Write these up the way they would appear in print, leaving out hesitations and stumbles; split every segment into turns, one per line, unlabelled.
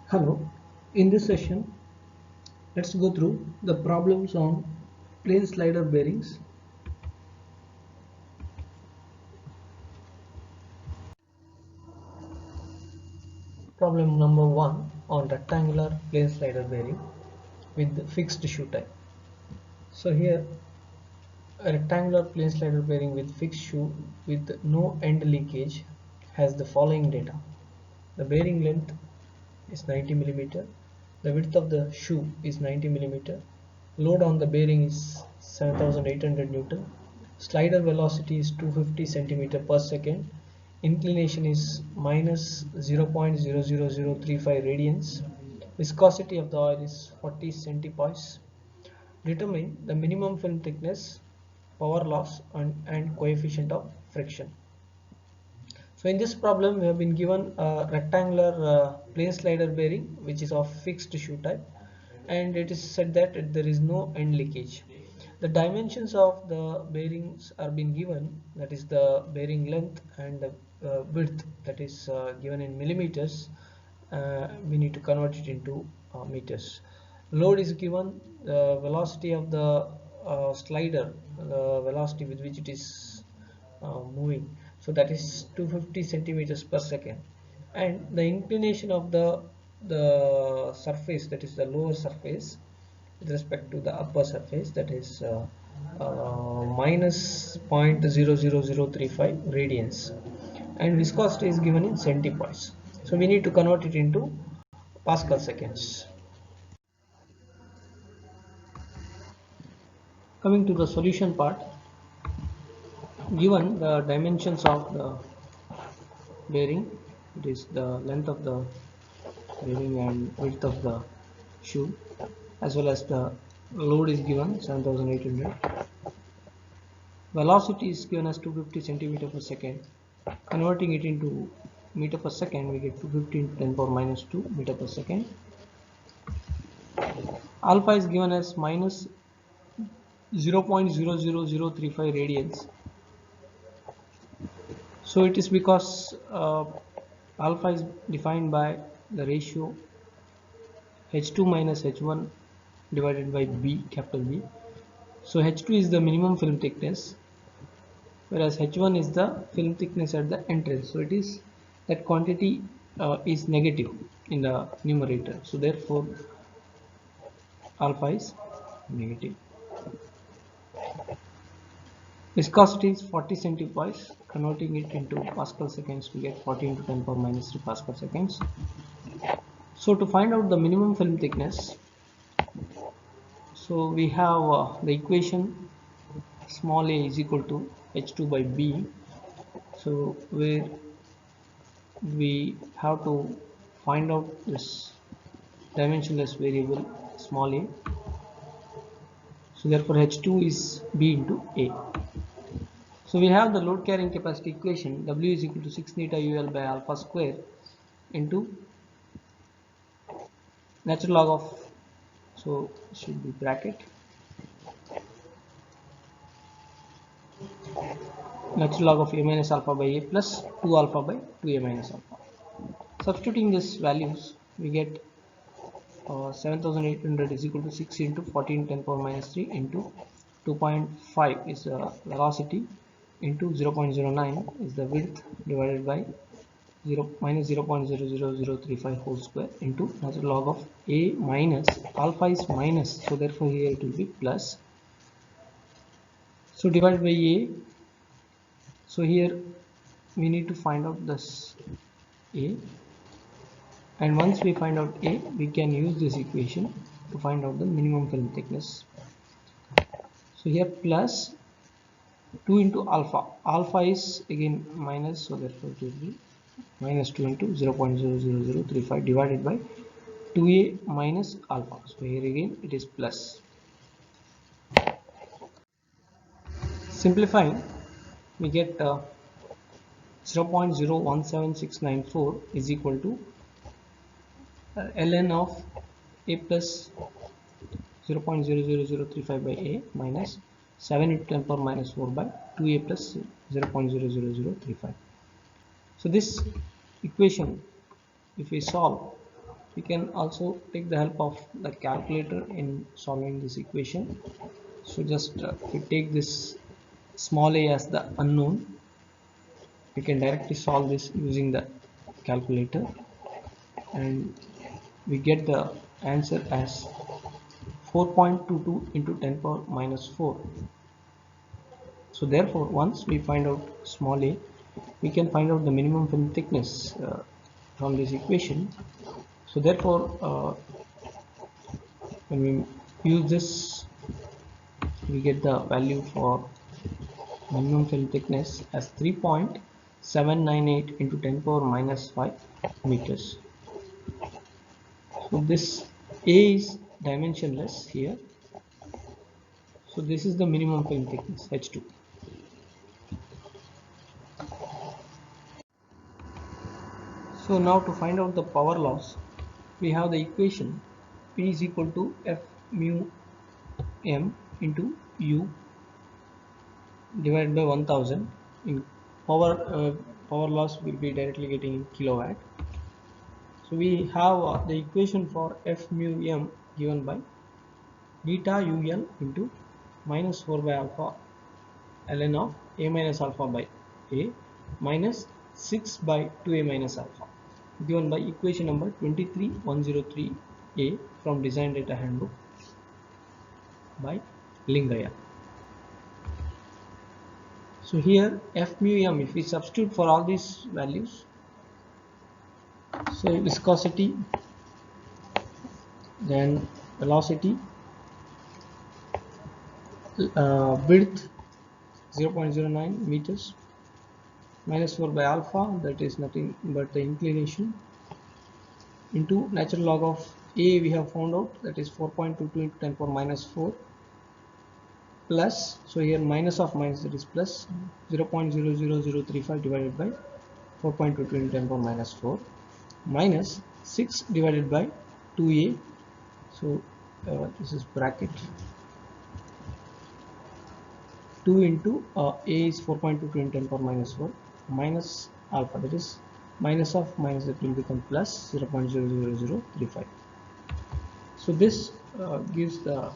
Hello, in this session, let's go through the problems on plane slider bearings. Problem number 1 on rectangular plane slider bearing with fixed shoe type. So here, a rectangular plane slider bearing with fixed shoe with no end leakage has the following data. The bearing length is 90 mm, the width of the shoe is 90 mm, load on the bearing is 7800 Newton, slider velocity is 250 cm per second, inclination is minus 0.00035 radians, viscosity of the oil is 40 centipoise. Determine the minimum film thickness, power loss and coefficient of friction. So in this problem we have been given a rectangular plane slider bearing which is of fixed shoe type, and it is said that there is no end leakage. The dimensions of the bearings are being given, that is the bearing length and the width, that is given in millimeters. We need to convert it into meters. Load is given, the velocity of the slider, the velocity with which it is moving, so that is 250 centimeters per second, and the inclination of the surface, that is the lower surface with respect to the upper surface, that is minus 0.00035 radians, and viscosity is given in centipoise. So we need to convert it into Pascal seconds. Coming to the solution part, given the dimensions of the bearing, it is the length of the bearing and width of the shoe, as well as the load is given 7800, velocity is given as 250 centimeter per second. Converting it into meter per second, we get 250 into 10 power minus 2 meter per second. Alpha is given as minus 0.00035 radians. So it is because alpha is defined by the ratio H2 minus H1 divided by B, capital B. So H2 is the minimum film thickness, whereas H1 is the film thickness at the entrance. So it is that quantity is negative in the numerator. So therefore alpha is negative. Viscosity is 40 centipoise. Converting it into Pascal seconds, we get 40 into 10 power minus 3 Pascal seconds. So to find out the minimum film thickness, so we have the equation small a is equal to H2 by B. So where we have to find out this dimensionless variable small a. So therefore H2 is B into A. So we have the load carrying capacity equation, W is equal to 6 theta UL by alpha square into natural log of, so should be bracket, natural log of A minus alpha by A plus 2 alpha by 2A minus alpha. Substituting these values, we get 7800 is equal to 6 into 14 10 power minus 3 into 2.5 is the velocity into 0.09 is the width divided by 0 minus 0.00035 whole square into natural log of A minus alpha is minus, so therefore here it will be plus. So divided by A. So here we need to find out this A, and once we find out A, we can use this equation to find out the minimum film thickness. So here plus 2 into alpha, alpha is again minus, so therefore it will be minus 2 into 0.00035 divided by 2A minus alpha. So here again it is plus. Simplifying, we get 0.017694 is equal to ln of a plus 0.00035 by a minus 7 into 10 power minus 4 by 2a plus 0.00035. So this equation, if we solve, we can also take the help of the calculator in solving this equation. So just we take this small a as the unknown, we can directly solve this using the calculator, and we get the answer as 4.22 into 10 power minus 4. So therefore, once we find out small a, we can find out the minimum film thickness from this equation. So therefore, when we use this, we get the value for minimum film thickness as 3.798 into 10 power minus 5 meters. So this a is dimensionless here. So this is the minimum film thickness H2. So now to find out the power loss, we have the equation P is equal to F mu m into U divided by 1000. In power loss will be directly getting in kilowatt. So we have the equation for F mu m given by beta ul into minus 4 by alpha ln of a minus alpha by a minus 6 by 2a minus alpha, given by equation number 23103a from Design Data Handbook by Lingaya. So here F mu m, if we substitute for all these values, so viscosity, then velocity, width 0.09 meters, minus 4 by alpha, that is nothing but the inclination, into natural log of a we have found out, that is 4.22 into 10 power minus 4, plus, so here minus of minus, that is plus 0.00035 divided by 4.22 into 10 power minus 4 minus 6 divided by 2a. So this is bracket 2 into a is 4.22 into 10 power minus 4 minus alpha, that is minus of minus, that will become plus 0.00035. So this gives the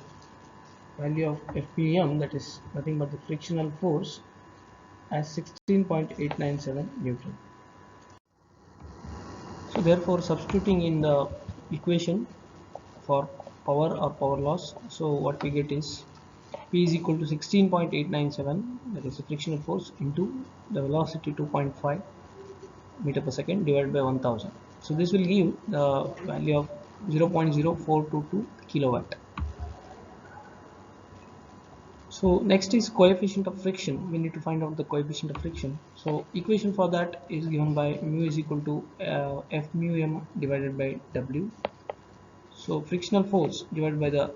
value of FPM, that is nothing but the frictional force, as 16.897 Newton. So therefore, substituting in the equation for power or power loss, so what we get is P is equal to 16.897, that is the frictional force, into the velocity 2.5 meter per second divided by 1000. So this will give the value of 0.0422 kilowatt. So next is coefficient of friction. We need to find out the coefficient of friction. So equation for that is given by mu is equal to F mu m divided by W. So frictional force divided by the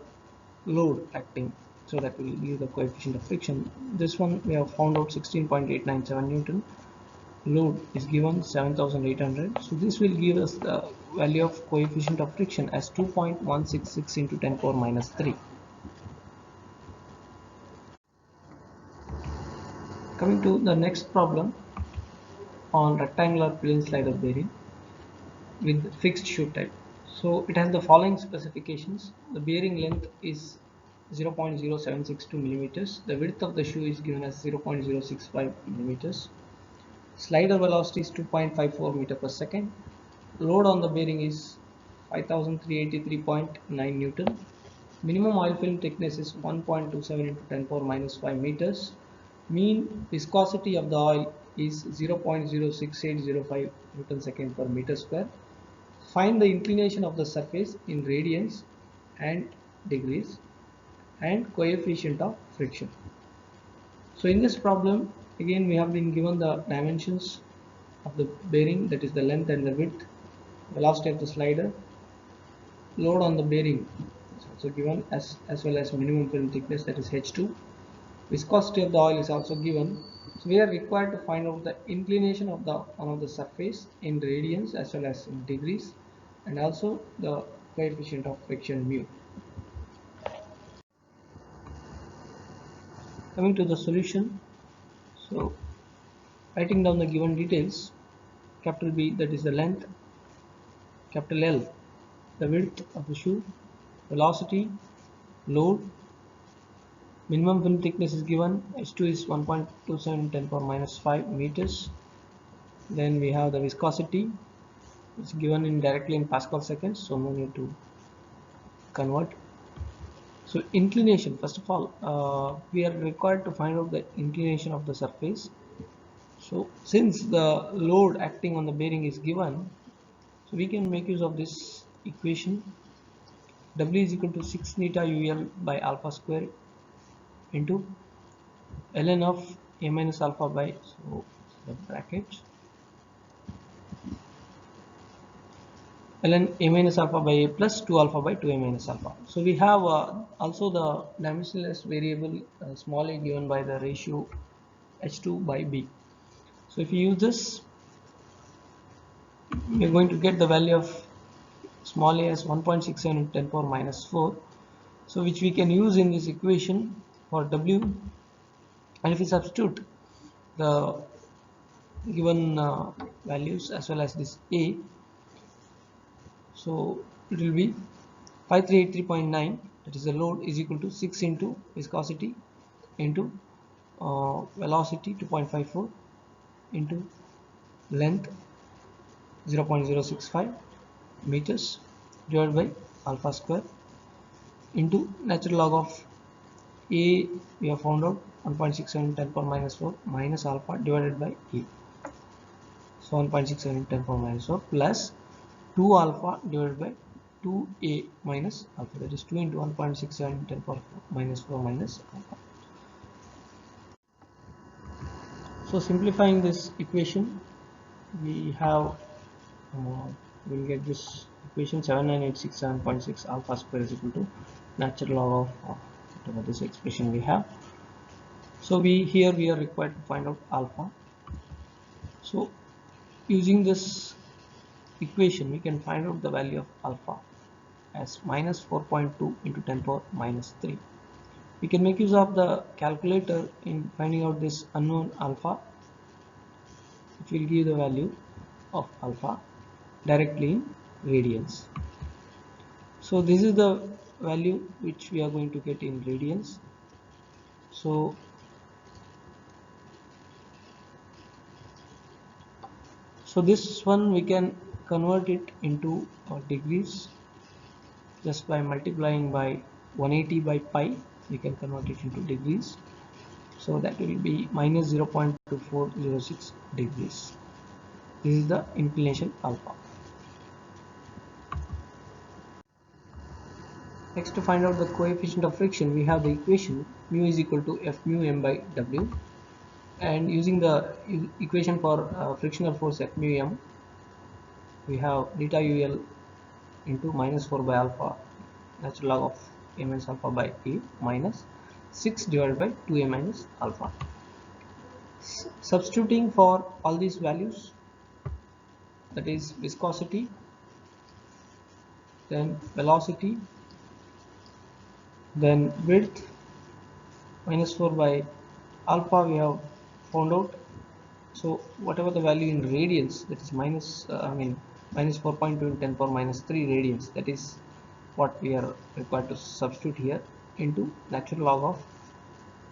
load acting, so that will give the coefficient of friction. This one we have found out 16.897 Newton. Load is given 7800. So this will give us the value of coefficient of friction as 2.166 into 10 power minus 3. Coming to the next problem on rectangular plane slider bearing with fixed shoe type. So it has the following specifications. The bearing length is 0.0762 millimeters. The width of the shoe is given as 0.065 millimeters. Slider velocity is 2.54 meter per second. Load on the bearing is 5383.9 Newton. Minimum oil film thickness is 1.27 into 10 power minus 5 meters. Mean viscosity of the oil is 0.06805 Newton second per meter square. Find the inclination of the surface in radians and degrees and coefficient of friction. So in this problem, again we have been given the dimensions of the bearing, that is the length and the width, velocity of the slider, load on the bearing is also given, as well as minimum film thickness, that is H2. Viscosity of the oil is also given. So we are required to find out the inclination of the one of the surface in radians as well as in degrees, and also the coefficient of friction mu. Coming to the solution, so writing down the given details: capital B, that is the length; capital L, the width of the shoe; velocity, load, minimum film thickness is given, H2 is 1.27 10 power minus 5 meters. Then we have the viscosity, it's given in directly in Pascal seconds, so no need to convert. So inclination, first of all, we are required to find out the inclination of the surface. So since the load acting on the bearing is given, so we can make use of this equation. W is equal to 6 neta UL by alpha square into ln of a minus alpha by, so the bracket, ln a minus alpha by a plus 2 alpha by 2a minus alpha. So we have also the dimensionless variable small a given by the ratio h2 by b. So if you use this, we are going to get the value of small a as 1.67 into 10 power minus 4, so which we can use in this equation for w. And if we substitute the given values as well as this a, so it will be 5383.9, that is the load, is equal to 6 into viscosity into velocity 2.54 into length 0.065 meters divided by alpha square into natural log of a, we have found out 1.67 10 power minus 4 minus alpha divided by a, so 1.67 10 power minus 4 plus 2 alpha divided by 2a minus alpha, that is 2 into 1.67 10 power minus 4 minus alpha. So simplifying this equation, we have we'll get this equation 79867.6 alpha square is equal to natural log of whatever this expression we have. So here we are required to find out alpha. So using this equation, we can find out the value of alpha as minus 4.2 into 10 power minus 3. We can make use of the calculator in finding out this unknown alpha, which will give the value of alpha directly in radians. So this is the value which we are going to get in radians. So this one we can convert it into degrees just by multiplying by 180 by pi. We can convert it into degrees, so that will be minus 0.2406 degrees. This is the inclination alpha. Next, to find out the coefficient of friction, we have the equation mu is equal to F mu m by W, and using the equation for frictional force F mu m, we have neta UL into minus 4 by alpha natural log of a minus alpha by a minus 6 divided by 2a minus alpha. Substituting for all these values, that is viscosity, then velocity, then width minus 4 by alpha we have found out. So whatever the value in radians, that is minus minus 4.2 in 10 power minus 3 radians, that is what we are required to substitute here into natural log of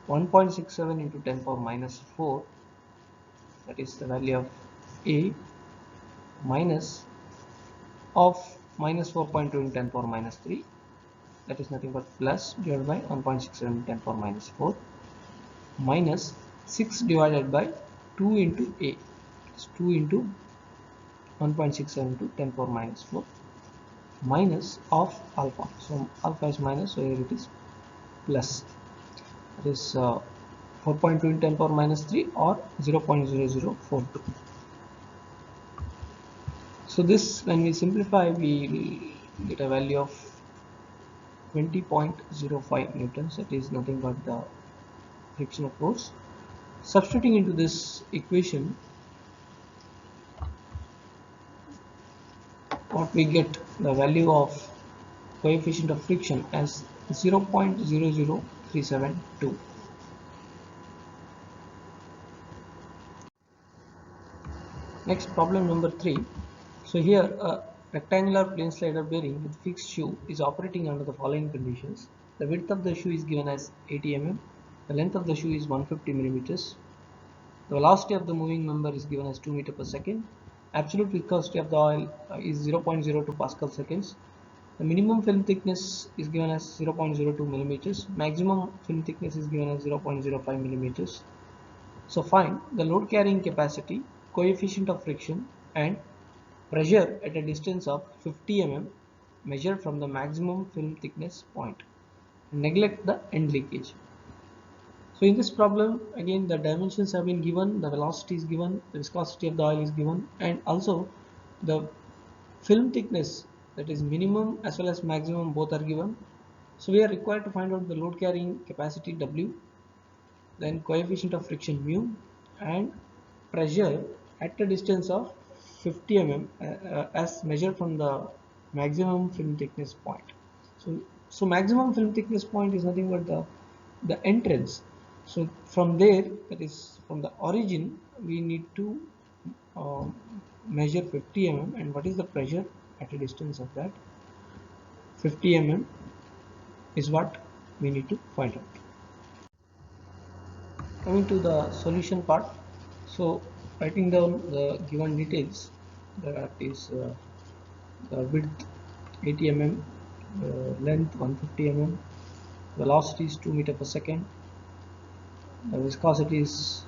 1.67 into 10 power minus 4, that is the value of a, minus of minus 4.2 in 10 power minus 3, that is nothing but plus divided by 1.67 10 power minus 4 minus 6 divided by 2 into a, it's 2 into 1.67 to 10 power minus 4 minus of alpha. So alpha is minus, so here it is plus, that is 4.2 in 10 power minus 3 or 0.0042. So this, when we simplify, we get a value of 20.05 newtons, that is nothing but the friction of force. Substituting into this equation, what we get, the value of coefficient of friction as 0.00372. Next, problem number 3. So here a rectangular plane slider bearing with fixed shoe is operating under the following conditions. The width of the shoe is given as 80 mm, the length of the shoe is 150 millimeters, the velocity of the moving member is given as 2 meters per second, absolute viscosity of the oil is 0.02 Pascal seconds, the minimum film thickness is given as 0.02 millimeters, maximum film thickness is given as 0.05 millimeters. So find the load carrying capacity, coefficient of friction and pressure at a distance of 50 mm measured from the maximum film thickness point. Neglect the end leakage. So in this problem, again the dimensions have been given, the velocity is given, the viscosity of the oil is given, and also the film thickness, that is minimum as well as maximum, both are given. So we are required to find out the load carrying capacity W, then coefficient of friction mu, and pressure at a distance of 50 mm as measured from the maximum film thickness point. So maximum film thickness point is nothing but the entrance. So from there, that is from the origin, we need to measure 50 mm, and what is the pressure at a distance of that 50 mm is what we need to find out. Coming to the solution part, so writing down the given details, that is the width 80 mm, length 150 mm, velocity is 2 meters per second, the viscosity is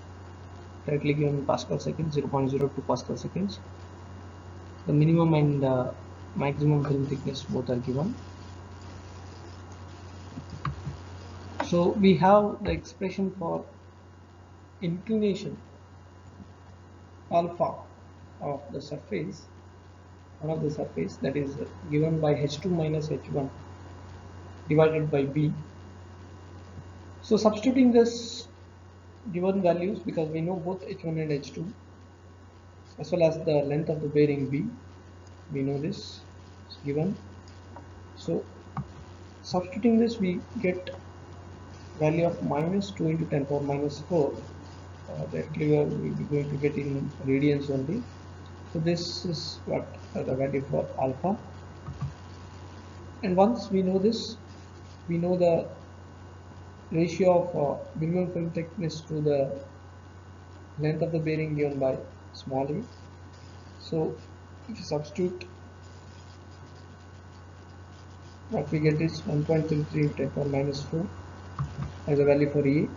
directly given in Pascal seconds, 0.02 Pascal seconds, the minimum and maximum film thickness both are given. So we have the expression for inclination alpha of the surface, that is given by h2 minus h1 divided by b. So substituting this given values, because we know both h1 and h2 as well as the length of the bearing b, we know this is given. So substituting this, we get value of minus 2 into 10 power minus 4. Directly we will be going to get in radians only. So this is what the value for alpha, and once we know this, we know the ratio of minimum film thickness to the length of the bearing given by small a. So if you substitute, what we get is 1.33 10 power minus 4 as a value for E.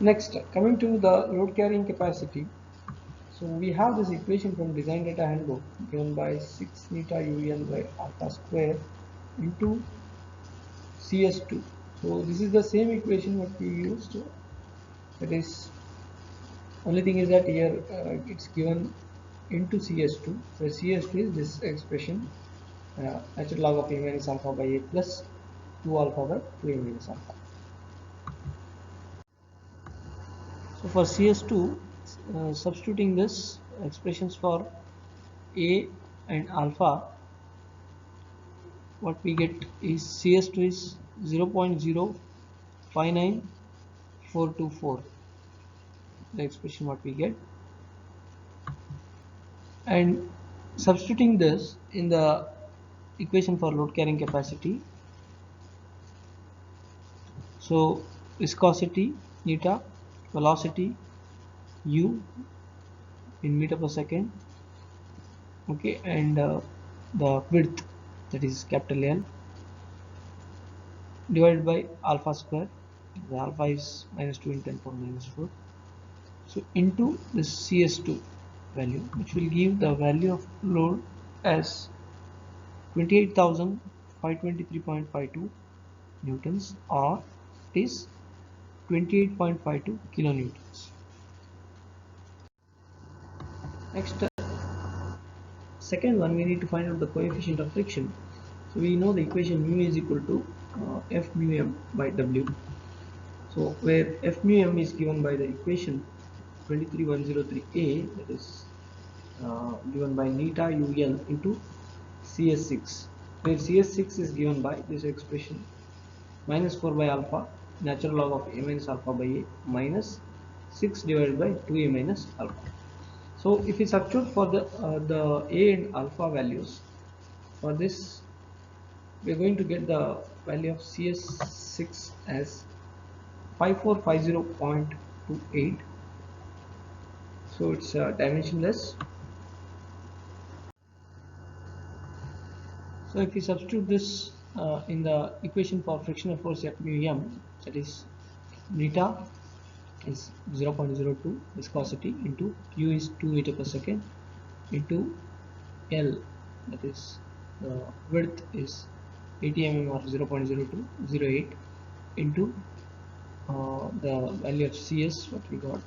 Next, coming to the load carrying capacity, so we have this equation from design data handbook given by 6 neta un by alpha square into CS2. So this is the same equation what we used, that is, only thing is that here it's given into CS2, where CS2 is this expression, natural log of A minus alpha by A plus 2 alpha by 2A minus alpha. So for CS2, substituting this expressions for A and alpha, what we get is CS2 is 0.059424, the expression what we get, and substituting this in the equation for load carrying capacity. So viscosity neta, velocity u in meter per second, okay, and the width, that is capital L, divided by alpha square, the alpha is minus 2 into 10 power minus 4, so into this CS2 value, which will give the value of load as 28,523.52 newtons, or it is 28.52 kilonewtons. Next, second one, we need to find out the coefficient of friction. So we know the equation mu is equal to F mu m by W. So where F mu m is given by the equation 23103a, that is given by neta ul into CS6, where CS6 is given by this expression minus 4 by alpha natural log of a minus alpha by a minus 6 divided by 2a minus alpha. So if we substitute for the a and alpha values, for this we are going to get the value of CS6 as 5450.28, so it's dimensionless. So if we substitute this in the equation for frictional force F mu m, that is neta is 0.02 viscosity into Q is 2 meter per second into L, that is the width is 80 mm or 0.0208 into the value of CS what we got.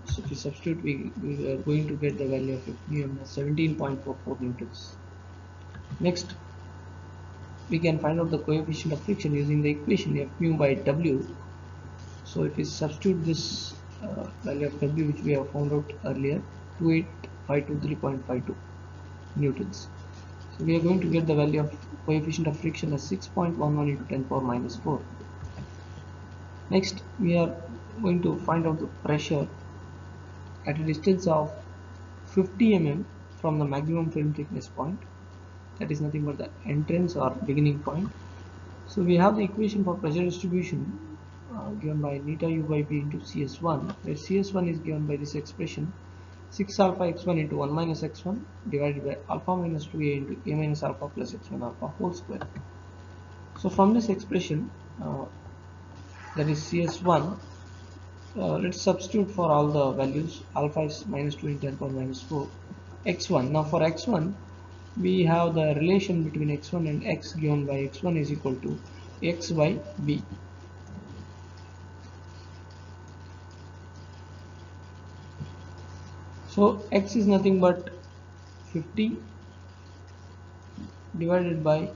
So if we substitute, we are going to get the value of mu as 17.44 newtons. Next, we can find out the coefficient of friction using the equation F mu by W. So if we substitute this value of W which we have found out earlier, 28523.52 newtons. So we are going to get the value of coefficient of friction as 6.11 into 10 power minus 4. Next, we are going to find out the pressure at a distance of 50 mm from the maximum film thickness point, that is nothing but the entrance or beginning point. So we have the equation for pressure distribution given by neta u by b into CS1, where CS1 is given by this expression 6 alpha x1 into 1 minus x1 divided by alpha minus 2a into a minus alpha plus x1 alpha whole square. So from this expression, that is CS1, let's substitute for all the values. Alpha is minus 2 into 10 power minus 4. X1, now for x1 we have the relation between x1 and x given by x1 is equal to x by b. So x is nothing but 50 divided by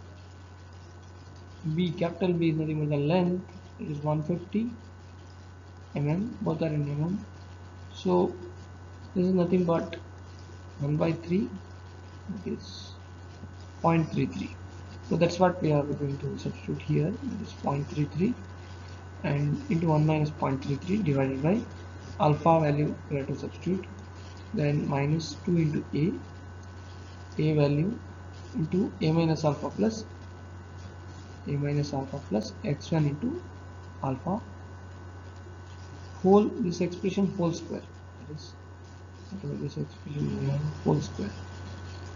b, capital B is nothing but the length, it is 150 mm, both are in mm. So this is nothing but 1 by 3, that is 0.33. So that's what we are going to substitute here, that is 0.33 and into 1 minus 0.33 divided by alpha value we have to substitute, then minus 2 into a value into a minus alpha plus x1 into alpha whole, this expression whole square, that is this expression whole square.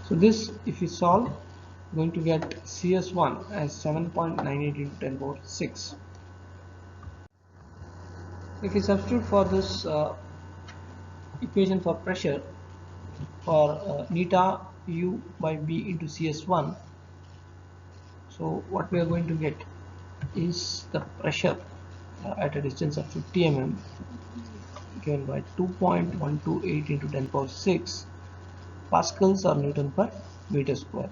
So this, if we solve, going to get CS1 as 7.98 into 10 power 6. If we substitute for this equation for pressure for neta u by b into CS1, so what we are going to get is the pressure at a distance of 50 mm given by 2.128 into 10 power 6 pascals or Newton per meter square.